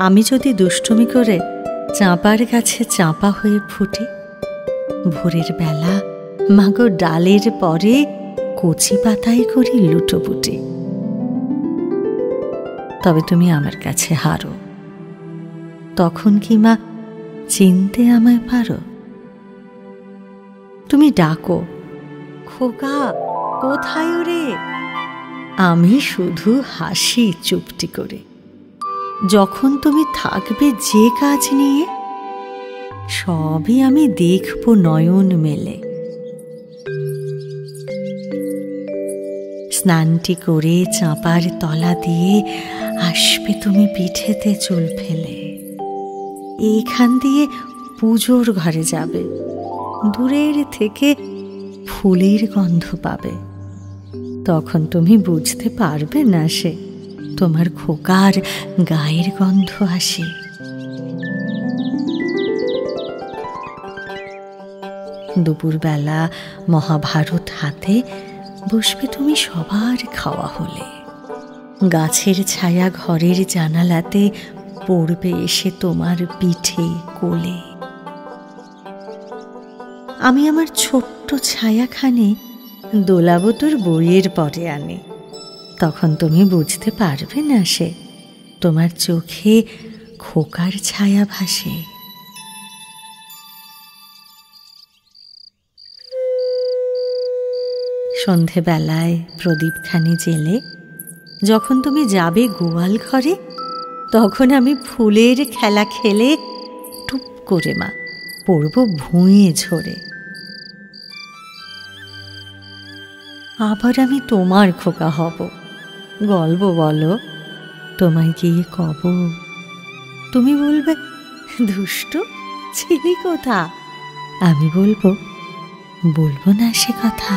আমি যদি দুষ্টুমি করে চাঁপার গাছে চাঁপা হয়ে ফুটি, ভোরের বেলা মাগো ডালের পরে কচি পাতায় করি লুটোপুটি, তবে তুমি আমার কাছে হারো, তখন কি মা চিনতে আমায় পারো? তুমি ডাকো, খোকা কোথায় রে? আমি শুধু হাসি চুপটি করে। যখন তুমি থাকবে যে কাজ নিয়ে, সবই আমি দেখব নয়ন মেলে। স্নানটি করে চাঁপার তলা দিয়ে আসবে তুমি পিঠেতে চুল ফেলে। এইখান দিয়ে পুজোর ঘরে যাবে, দূরের থেকে ফুলের গন্ধ পাবে। তখন তুমি বুঝতে পারবে না সে তোমার খোকার গায়ের গন্ধ আসে। দুপুরবেলা মহাভারত হাতে বসবে তুমি সবার খাওয়া হলে। গাছের ছায়া ঘরের জানালাতে পড়বে এসে তোমার পিঠে কোলে। আমি আমার ছোট্ট ছায়াখানে দোলাবো তোর বইয়ের পরে আনে। তখন তুমি বুঝতে পারবে না সে তোমার চোখে খোকার ছায়া ভাসে। সন্ধেবেলায় প্রদীপখানি জেলে যখন তুমি যাবে গোয়াল ঘরে, তখন আমি ফুলের খেলা খেলে টুপ করে মা পড়ব ভুঁয়ে ঝরে। আবার আমি তোমার খোকা হব, গল্প বলো তোমায় গিয়ে কব। তুমি বলবে দুষ্টু ছিলি কোথা, আমি বলবো না সে কথা।